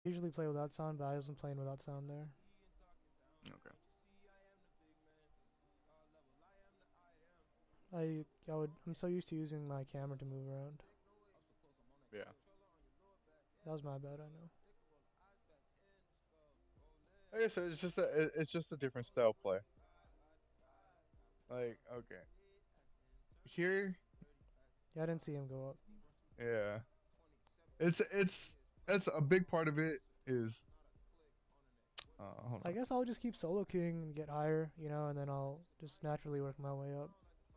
Usually play without sound, but I wasn't playing without sound there. Okay. I'm so used to using my camera to move around. Yeah. That was my bad, I know. Like I said, it's just a different style play. Like, okay. Here, Yeah, I didn't see him go up. yeah. It's that's a big part of it is hold I on. guess I'll just keep solo queuing and get higher, and then I'll just naturally work my way up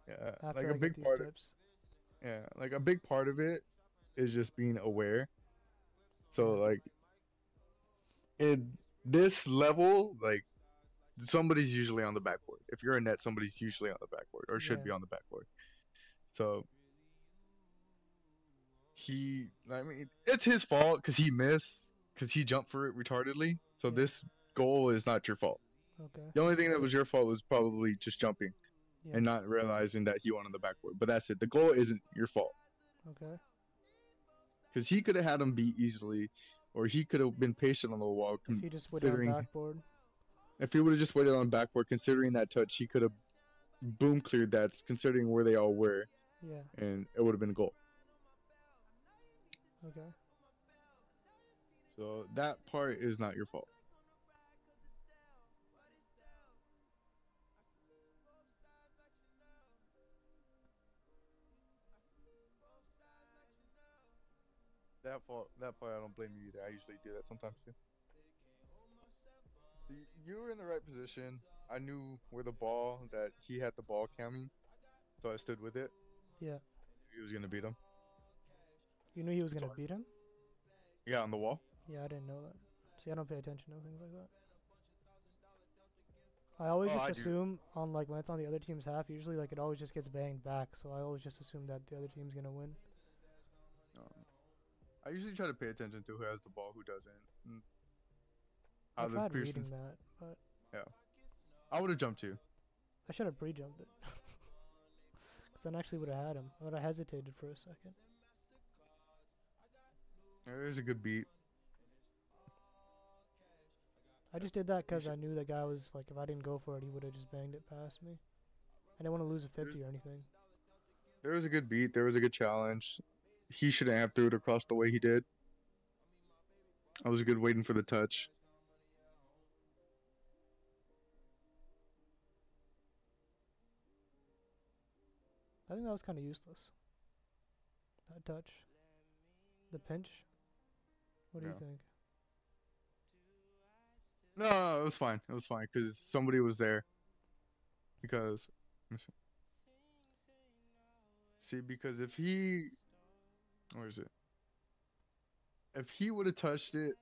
Yeah, like after a I get big these part of tips. yeah, like a big part of it is just being aware. So Yeah, like in this level, like somebody's usually on the backboard. If you're a net, somebody's usually on the backboard or should yeah, be on the backboard. So I mean, it's his fault because he missed because he jumped for it retardedly. So yeah. this goal is not your fault. Okay, The only thing that was your fault was probably just jumping yeah, and not realizing that he went on the backboard. But that's it. The goal isn't your fault okay. because he could have had him beat easily, or he could have been patient on the wall, If he just waited on considering backboard. if he would have just waited on backboard, considering that touch, he could have boom cleared that, considering where they all were, Yeah, and it would have been a goal. okay. So that part is not your fault. That part, I don't blame you either. I usually do that sometimes too. You were in the right position. I knew where the ball that he had the ball coming, so I stood with it. Yeah. He was gonna beat him. You knew he was So gonna beat him? yeah, on the wall. Yeah, I didn't know that. See, I don't pay attention to things like that. I always Oh, just I do. assume on like when it's on the other team's half, usually like it always just gets banged back, so I always just assume that the other team's gonna win. I usually try to pay attention to who has the ball, who doesn't, and I how the tried reading Pearsons. that, but Yeah, I would have jumped too. I should have pre-jumped it. Cause then actually would have had him. I would have hesitated for a second. There's a good beat. I just did that You because should. I knew the guy was like, if I didn't go for it, he would have just banged it past me. I didn't want to lose a There, 50 or anything. there was a good beat. There was a good challenge. He shouldn't have threw it across the way he did. I was good waiting for the touch. I think that was kind of useless. That touch, the pinch. What do you Yeah. think? No, it was fine. It was fine because somebody was there. Because see, because if he, where is it? If he would have touched it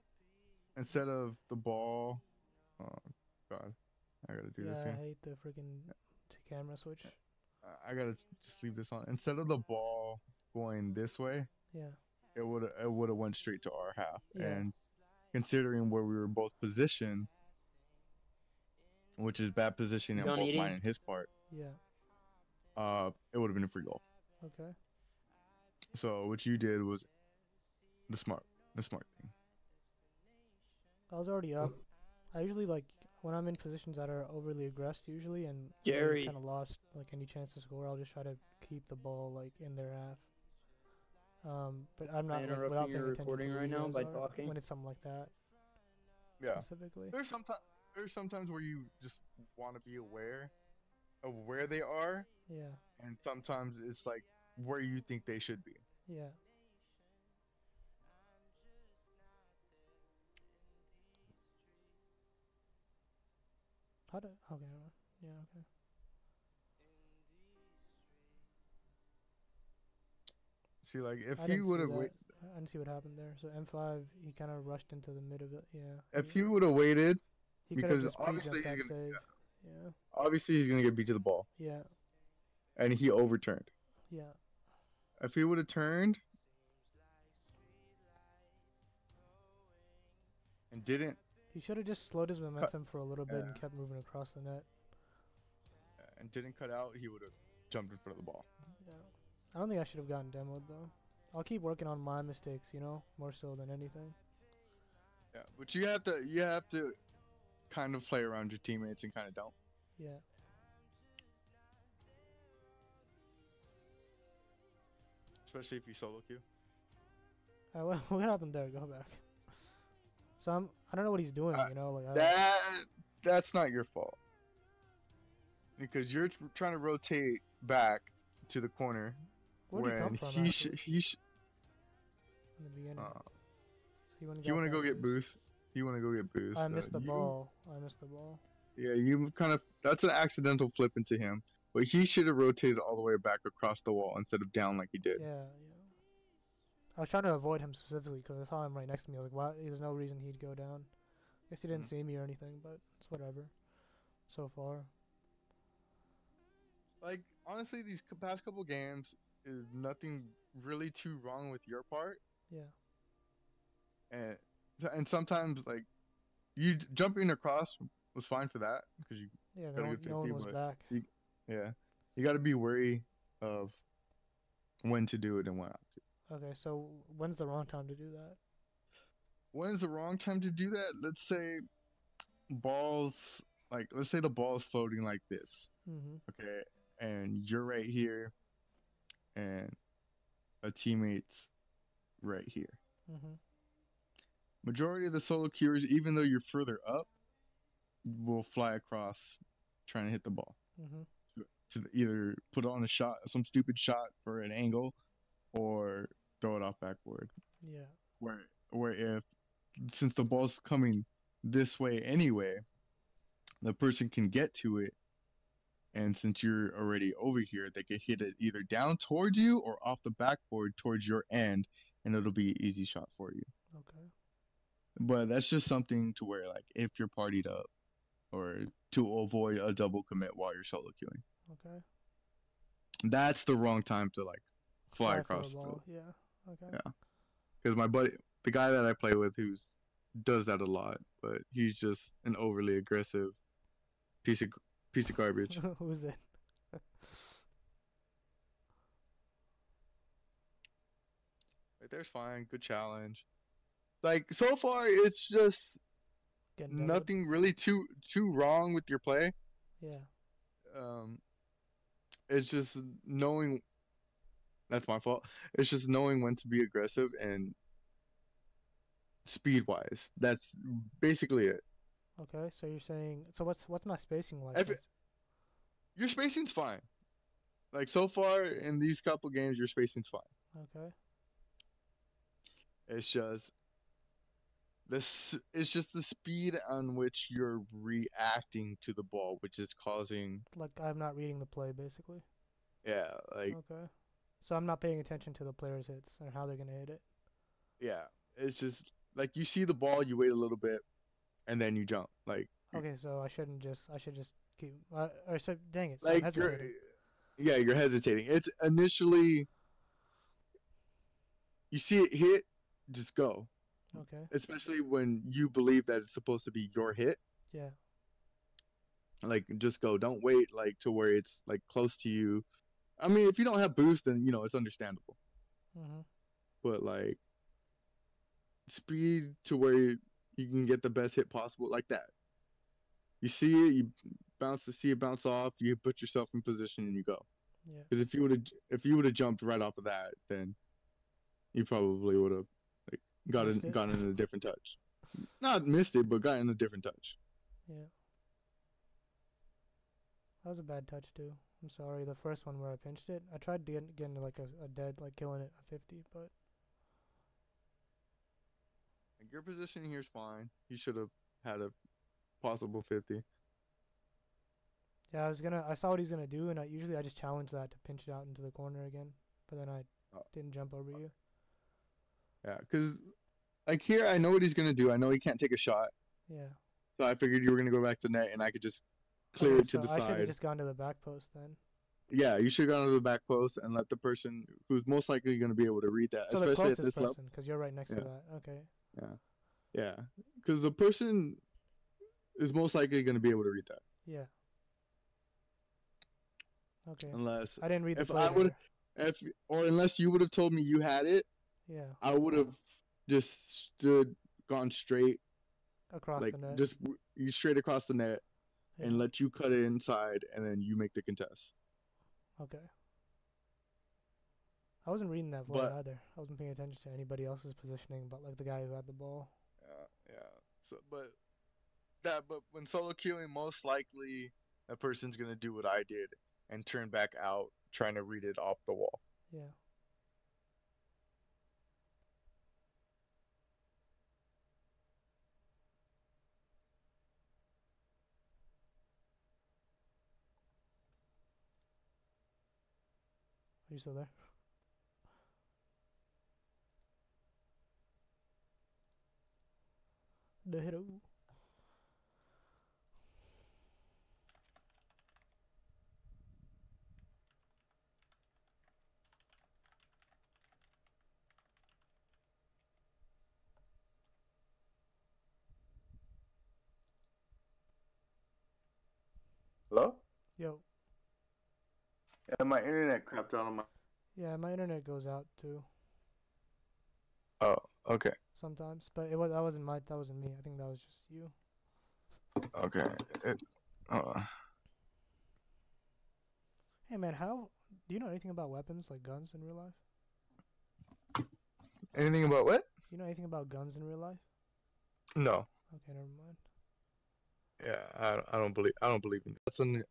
instead of the ball, oh God, I gotta do this Yeah, I again. hate the freaking camera switch. I gotta just leave this on. Instead of the ball going this way, Yeah, it would have went straight to our half. yeah, And considering where we were both positioned, which is bad positioning You on done both mine eating? and his part, yeah. it would have been a free goal. Okay. So what you did was the smart, the smart thing. I was already up. I usually like when I'm in positions that are overly aggressed usually, and they kind Jerry, of lost like any chance to score. I'll just try to keep the ball like in their half. But I'm am I not like interrupting without paying your attention to recording who right you now guys by are talking? when it's something like that Yeah. specifically. There's sometimes where you just want to be aware of where they are, Yeah, and sometimes it's like where you think they should be. yeah. How do? Okay, yeah, okay. See, like if I he didn't would see have that. wait, I didn't see what happened there. So M5, he kind of rushed into the mid of it. Yeah, if he would have waited, he could have because just pre-jumped that save. Yeah, obviously he's gonna get beat to the ball, yeah, and he overturned. yeah. If he would have turned and didn't He should have just slowed his cut, momentum for a little bit and uh, kept moving across the net. cut out, he would have jumped in front of the ball. Yeah. I don't think I should have gotten demoed though. I'll keep working on my mistakes, more so than anything. Yeah, But you have to kind of play around your teammates and kind of don't. Yeah. Especially if you solo queue. Alright, what happened there? Go back. So I don't know what he's doing. Uh, You know, like That's not your fault. Because you're trying to rotate back to the corner where'd he come when from? he should In the beginning. He went and he got want to that go get boost. boost. He want to go get boost. I missed the You- ball. I missed the ball. Yeah, you kind of that's an accidental flip into him, but he should have rotated all the way back across the wall instead of down like he did. Yeah, yeah. I was trying to avoid him specifically because I saw him right next to me. I was like, "Why? There's no reason he'd go down." Guess he didn't Mhm. see me or anything, but it's whatever. So far. Like honestly, these past couple games is nothing really too wrong with your part, Yeah. and sometimes like jumping across was fine for that because you Yeah. got a No, good no one 50, was but back. yeah, you got to be wary of when to do it and when not to. Okay. So when's the wrong time to do that? When is the wrong time to do that? Let's say balls let's say the ball is floating like this, Mhm. okay, and you're right here, and a teammate's right here. Mhm. Majority of the solo queuers, even though you're further up, will fly across trying to hit the ball Mhm. to either put on a shot, some stupid shot for an angle, or throw it off backboard. Yeah. Where if since the ball's coming this way anyway, the person can get to it, and since you're already over here, they can hit it either down towards you or off the backboard towards your end, and it'll be an easy shot for you. Okay. But that's just something to where like if you're partied up or to avoid a double commit while you're solo queuing. Okay. That's the wrong time to like fly for across the the ball. field. Yeah. Okay. Yeah. Because my buddy, the guy that I play with, does that a lot, but he's just an overly aggressive piece of garbage. Who's it? Like, there's fine, good challenge. Like so far, it's just Getting demoed? nothing really too wrong with your play. Yeah. Um, it's just knowing. That's my fault. It's just knowing when to be aggressive and speed wise. That's basically it. Okay. So you're saying so what's my spacing like? If your spacing's fine. Like so far in these couple games, your spacing's fine. Okay. It's just It's just the speed on which you're reacting to the ball, which is causing. Like I'm not reading the play basically. Yeah, like Okay. So I'm not paying attention to the player's hits and how they're gonna hit it. yeah. It's just like you see the ball, you wait a little bit, and then you jump. Like Okay. So I should just keep. Or so dang it. So I'm like you're hesitating. yeah, you're hesitating. It's initially you see it hit, just go. Okay. Especially when you believe that it's supposed to be your hit. Yeah. Like just go. Don't wait like to where it's like close to you. I mean, if you don't have boost, then it's understandable. Mhm. But like speed to where you can get the best hit possible, like that. You see it, you see it bounce off. You put yourself in position and you go. Yeah. Because if you would have jumped right off of that, then you probably would have like Missed it? gotten in a different touch. Not missed it, but gotten a different touch. Yeah. That was a bad touch too. I'm sorry. The first one where I pinched it, I tried to get into like a dead, like killing it a 50, but Like your positioning here is fine. You should have had a possible 50. yeah, I saw what he's gonna do, and I just challenge that to pinch it out into the corner again, but then I Oh. didn't jump over you. Yeah, because like here, I know what he's gonna do. I know he can't take a shot, Yeah. so I figured you were gonna go back to net, and I could just clear Okay, it to so the I should have side. just gone to the back post then. Yeah, you should have gone to the back post and let the person who's most likely going to be able to read that, So the especially at closest this level. person, because you're right next to Yeah. that. Okay. Yeah, because the person is most likely going to be able to read that, Yeah. Okay. unless I didn't read the if play I would there. unless you would have told me you had it, Yeah. I would have just gone straight across like the net. just you straight across the net Yeah. and let you cut it inside, and then you make the contest. Okay. I wasn't reading that play But either. I wasn't paying attention to anybody else's positioning, but like the guy who had the ball. yeah. So, but when solo queuing, most likely that person's gonna do what I did and turn back out, trying to read it off the wall. Yeah. Are you still there? The hero. Hello? Yo. Yeah, my internet crapped out on my. Yeah, my internet goes out too Oh, okay, sometimes, but that wasn't me. I think that was just you. okay. It, uh, Hey man, how do you know anything about weapons like guns in real life? Anything about what? You know anything about guns in real life? No. Okay, never mind. Yeah, I don't believe in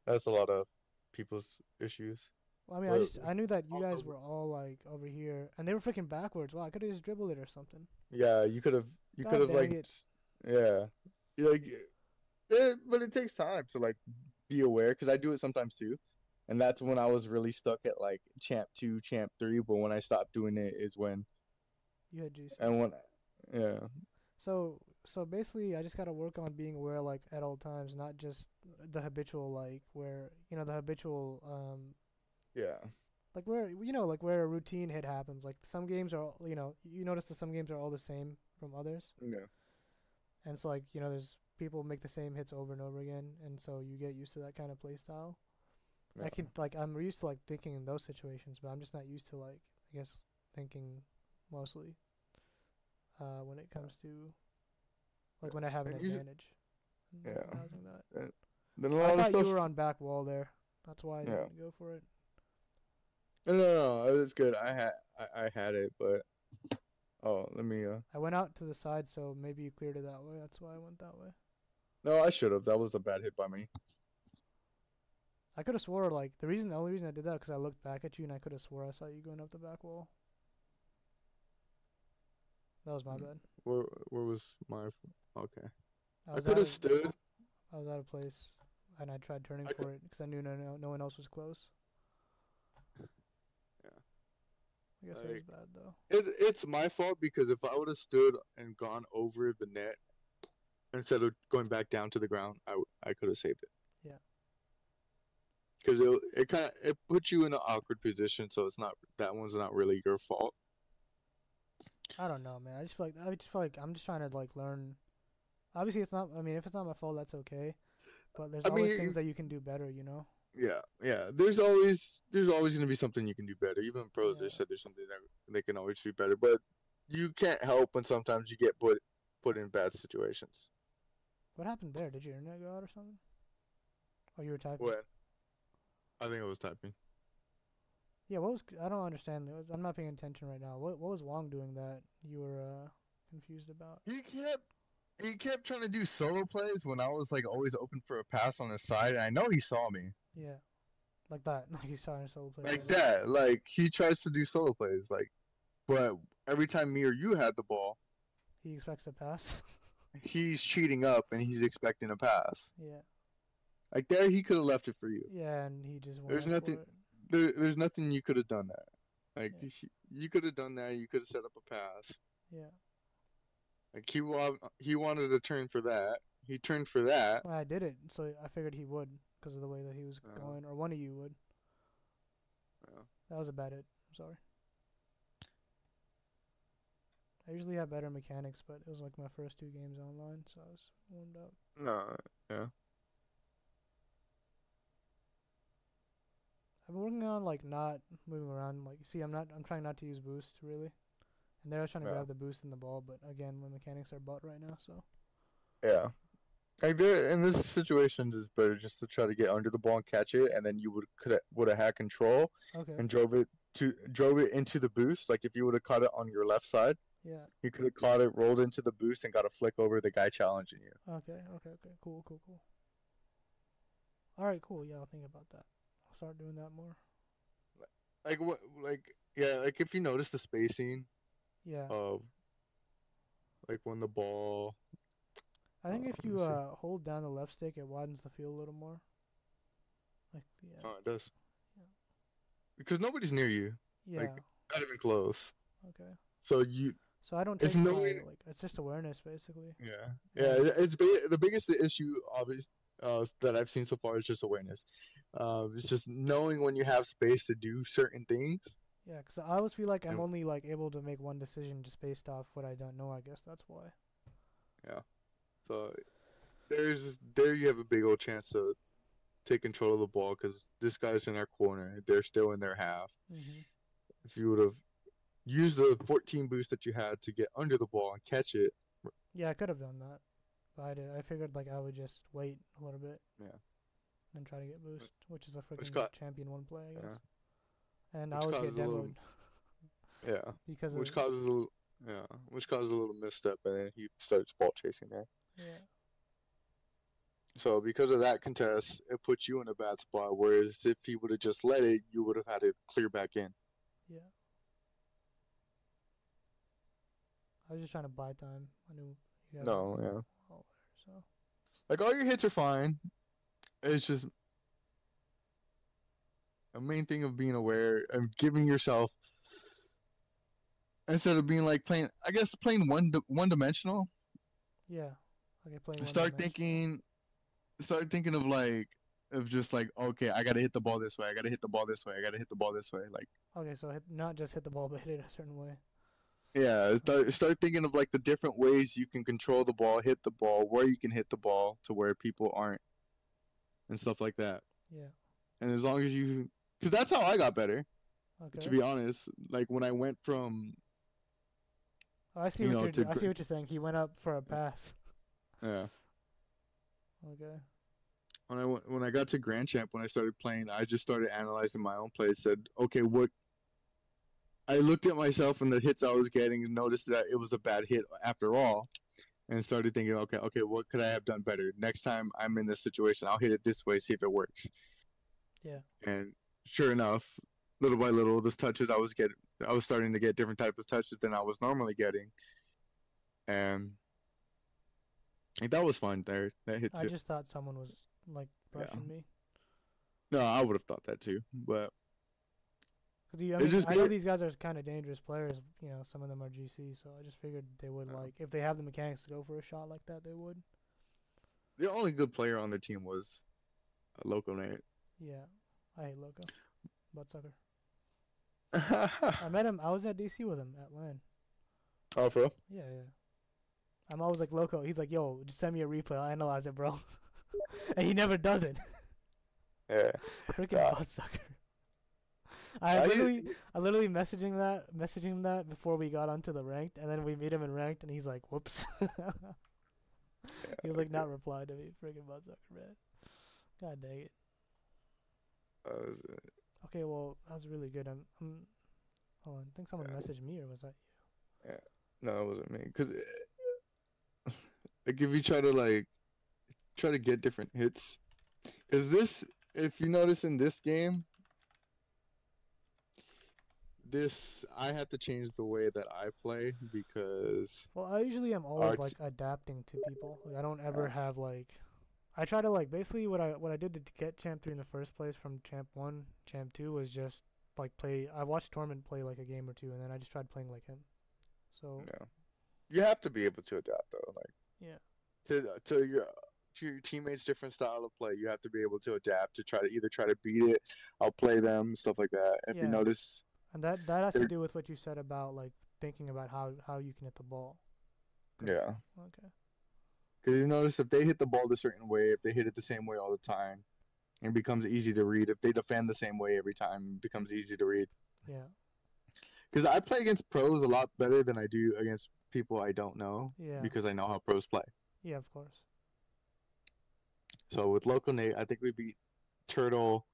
that's a lot of people's issues. Well, I mean, But I knew that you guys also, were all like over here, and they were freaking backwards. Wow, I could have just dribbled it or something. yeah, you could God have dang like, it! yeah, like, but it takes time to like be aware because I do it sometimes too, and that's when I was really stuck at like champ 2, champ 3. But when I stopped doing it is when You had juice. and when, yeah, So basically, I just gotta work on being aware like at all times, not just the habitual like where the habitual yeah, like where like where a routine hit happens. Like some games are you notice that some games are all the same from others, yeah, and so like there's people make the same hits over and over again, and so you get used to that kind of play style. I yeah. can like I'm used to like thinking in those situations, but I'm just not used to like I guess thinking mostly when it comes to like when I have an And you, advantage and yeah, recognizing that. and then a I lot of thought you stuff, were on back wall there. That's why I yeah. didn't go for it. No, it's good. I had it, but oh, let me. I went out to the side, so maybe you cleared it that way. That's why I went that way. No, I should have. That was a bad hit by me. I could have swore like the only reason I did that because I looked back at you and I could have swore I saw you going up the back wall. That was my Hmm. bad. Where was my? Okay, I I was could out have of stood. I was out of place, and I tried turning I could. for it because I knew no one else was close. Yeah, I guess it was like bad though. it's my fault because if I would have stood and gone over the net instead of going back down to the ground, I could have saved it. Yeah. Because it kind of it puts you in an awkward position, so it's not that one's not really your fault. I don't know, man. I just feel like I'm just trying to like learn. Obviously, it's not. I mean, if it's not my fault, that's okay. But there's I always things mean, that you can do better, you know? yeah. There's always gonna be something you can do better. Even pros, they Yeah. said there's something that they can always do better. But you can't help when sometimes you get put in bad situations. What happened there? Did your internet go out or something? Oh, you were typing. When I think I was typing. Yeah, what was I don't understand. I'm not paying attention right now. What was Wong doing that you were confused about? He kept he kept trying to do solo plays when I was like always open for a pass on the side, and I know he saw me Yeah, like that. Like he's trying to solo play right like now. that. Like he tries to do solo plays, like, but every time me or you had the ball, He expects a pass. he's cheating up and he's expecting a pass. Yeah. Like there, he could have left it for you. Yeah, and he just went There's up for nothing. it. There's nothing you could have done that. Like Yeah. you could have done that. You could have set up a pass. Yeah. Like he wanted to turn for that. He turned for that. Well, I did it, so I figured he would because of the way that he was Uh, going, or one of you would. yeah. That was a bad hit. I'm sorry. I usually have better mechanics, but it was like my first 2 games online, so I was warmed up. No. Yeah. I've been working on like not moving around. Like, see, I'm trying not to use boost really, and there I was trying to Yeah. grab the boost in the ball, but again, my mechanics are butt right now. So Yeah. Like there in this situation, it's better just to try to get under the ball and catch it, and then you would have had control Okay. and drove it into the boost. Like if you would have caught it on your left side, Yeah. you could have caught it, rolled into the boost, and got a flick over the guy challenging you. Okay. Okay. Okay. Cool. Cool. Cool. All right. Cool. Yeah, I'll think about that. I'll start doing that more. Like what? Like yeah. Like if you notice the spacing Yeah. of like when the ball. I think if Let me you see. hold down the left stick, it widens the field a little more. Like yeah. Oh, it does Yeah. because nobody's near you. Like Yeah. not even close. Okay. So you, So I don't it's take my knowing. like. It's just awareness, basically. Yeah, yeah. And The biggest issue, obviously, that I've seen so far is just awareness. It's just knowing when you have space to do certain things. yeah, because I always feel like I'm And only like able to make one decision just based off what I don't know. I guess that's why. yeah, so there you have a big old chance to take control of the ball because this guy's in our corner. They're still in their half. Mhm. If you would have used the 14 boost that you had to get under the ball and catch it, Yeah, I could have done that, but I did. I figured like I would just wait a little bit yeah, and try to get boost, which is a which freaking caught, champion one play, I yeah, guess. And I which always get causes a little, demoed yeah, because of which causes a little, yeah, which causes a little misstep, and then he starts ball chasing there. yeah, So because of that contest, it puts you in a bad spot. Whereas if he would have just let it, you would have had it clear back in. yeah. I was just trying to buy time. I knew you guys were No, yeah. all there, so Like all your hits are fine. It's just a main thing of being aware and giving yourself instead of being like playing. I guess playing one dimensional. yeah. Okay, playing one Start dimensional. thinking. Start thinking of like of just like okay, I gotta hit the ball this way. I gotta hit the ball this way. I gotta hit the ball this way. Like Okay, so not just hit the ball, but hit it a certain way. yeah, Okay. start thinking of like the different ways you can control the ball, hit the ball, where you can hit the ball to where people aren't and stuff like that. Yeah. And as long as you, because that's how I got better. To Okay. be honest, like when I went from Oh, I see you what know you're. to I see what you're saying. He went up for a pass. yeah, Okay. when I got to Grand Champ, when I started playing, I just started analyzing my own plays. Said, okay, what I looked at myself and the hits I was getting, and noticed that it was a bad hit after all, and started thinking, okay, what could I have done better? Next time I'm in this situation, I'll hit it this way, see if it works. Yeah. And sure enough, little by little, those touches I was starting to get different types of touches than I was normally getting, and like, that was fun. There, that hit I too. just thought someone was like Yeah. brushing me. No, I would have thought that too, but Cause I it mean, just I know be these guys are kind of dangerous players. You know, some of them are GC, so I just figured they would like if they have the mechanics to go for a shot like that, they would. the only good player on their team was a local Nate. Yeah. I hate Loco, butt sucker. Oh, I met him. I was at DC with him at LAN. for real? Yeah, yeah. I'm always like Loco. He's like, "Yo, just send me a replay. I'll analyze it, bro." And he never does it. Yeah. Freaking Uh, butt sucker. I I, literally, I literally messaging him that before we got onto the ranked, and then we meet him in ranked, and he's like, "Whoops." He was like, not replied to me. Freaking butt sucker, man. God dang it. was, Okay, well, that was really good. Hold on. I think someone yeah, messaged me, or was that yeah. No, it wasn't me. Cause like if you try to try to get different hits, cause this, if you notice in this game, this I have to change the way that I play because Well, I usually am always our like adapting to people. Like I don't ever uh, have like I try to like basically what I did to get champ 3 in the first place from champ 1, champ 2 was just like play I watched Torment play like a game or two and then I just tried playing like him. So, yeah, you have to be able to adapt though, like yeah. to your teammates' different style of play. You have to be able to adapt to try to either try to beat it, outplay them, stuff like that. If you Yeah. notice, And that has to they're do with what you said about like thinking about how you can hit the ball. 'Cause- yeah. okay. Because you notice if they hit the ball a certain way, if they hit it the same way all the time, it becomes easy to read. If they defend the same way every time, it becomes easy to read. Yeah. Because I play against pros a lot better than I do against people I don't know Yeah. because I know how pros play. Yeah, of course. So with Local Nate, I think we beat Turtle,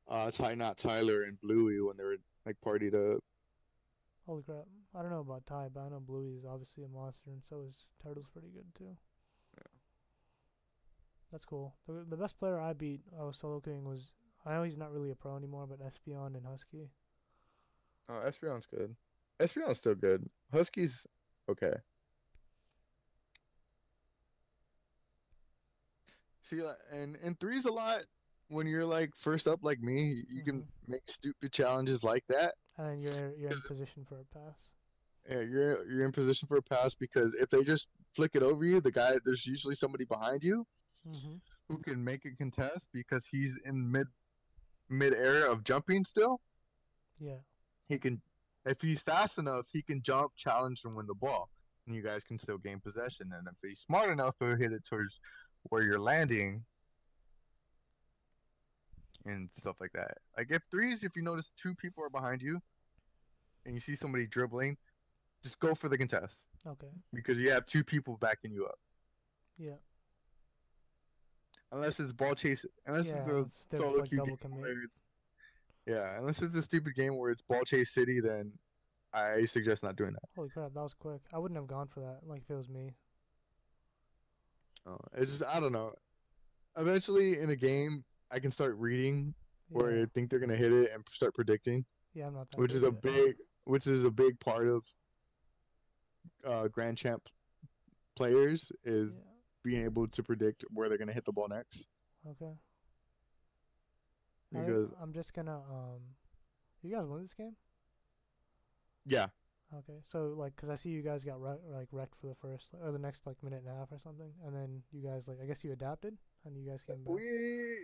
Ty Not Tyler, and Bluey when they were like partied up. Holy crap. I don't know about Ty, but I know Bluey is obviously a monster, and so is Turtle's pretty good too. That's cool. The best player I beat, I was solo queuing was, I know he's not really a pro anymore, but Espeon and Husky. Oh, Espeon's good. Espeon's still good. Husky's okay. See, and three's a lot when you're like first up like me. You can Hmm. make stupid challenges like that. And then you're in position for a pass. Yeah, you're in position for a pass because if they just flick it over you, there's usually somebody behind you Hmm. who can make a contest because he's in mid air of jumping still. Yeah. He can, if he's fast enough, he can jump, challenge, and win the ball, and you guys can still gain possession. And if he's smart enough, he'll hit it towards where you're landing and stuff like that. Like if threes, if you notice two people are behind you and you see somebody dribbling, just go for the contest Okay. because you have two people backing you up. Yeah. Unless it's ball chase, unless it's Yeah. a It's solo like queue game double commit. where it's unless it's a stupid game where it's ball chase city, then I suggest not doing that. Holy crap, that was quick. I wouldn't have gone for that, like if it was me. It's just I don't know. Eventually in a game, I can start reading where Yeah. I think they're gonna hit it and start predicting, Yeah, I'm not that which good is at a it. big part of Grand Champ players Yeah. is being able to predict where they're gonna hit the ball next. Okay. I think Because I'm just gonna you guys win this game? yeah, Okay. So like, cause I see you guys got wrecked for the first or the next like minute and a half or something, and then you guys like I guess you adapted and you guys came back. we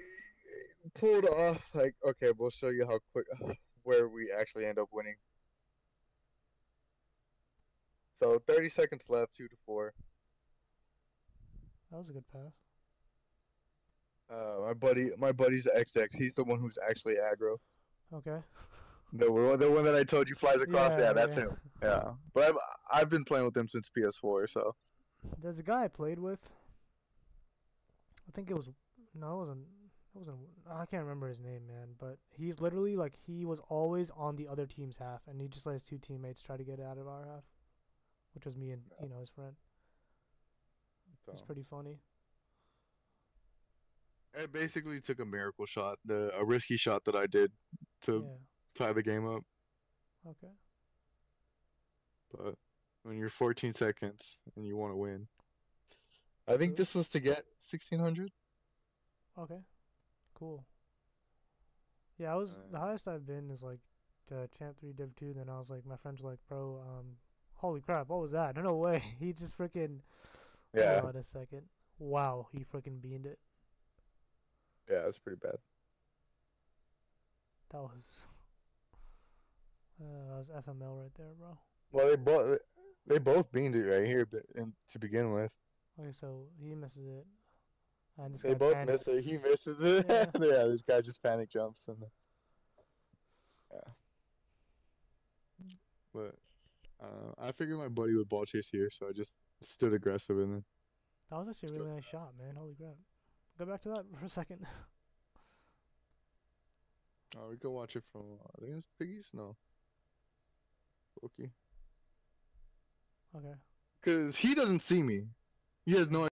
pulled off like okay, we'll show you how quick where we actually end up winning. So 30 seconds left, 2-4. That was a good pass. My buddy's XX. He's the one who's actually aggro. Okay. The one that I told you flies across. Yeah, that's Yeah. him. Yeah, but I've been playing with him since PS4. So There's a guy I played with. I think it was no, it wasn't. It wasn't. I can't remember his name, man. But he's literally like he was always on the other team's half, and he just let his two teammates try to get out of our half, which was me and his friend. It's pretty funny. I basically took a miracle shot, a risky shot that I did to Yeah. tie the game up. Okay. But when you're 14 seconds and you want to win, I think True. this was to get 1600. Okay. Cool. Yeah, I was the highest I've been is like Champ 3 Div 2. Then I was like, my friends were like, bro, holy crap, what was that? No way. He just freaking. Yeah, Hold on a second. Wow, he freaking beamed it. yeah, it's pretty bad. That was. That was FML right there, bro. Well, they both beamed it right here, but to begin with, Okay, so he misses it, and this they guy both panics. miss it. He misses it. Yeah. Yeah, this guy just panic jumps and yeah. But I figured my buddy would ball chase here, so I just stood aggressive and then. That was actually a really nice shot, man. Holy crap. Go back to that for a second. We can watch it from. I think it's Piggies. No. Okay. Okay. Because he doesn't see me. He has no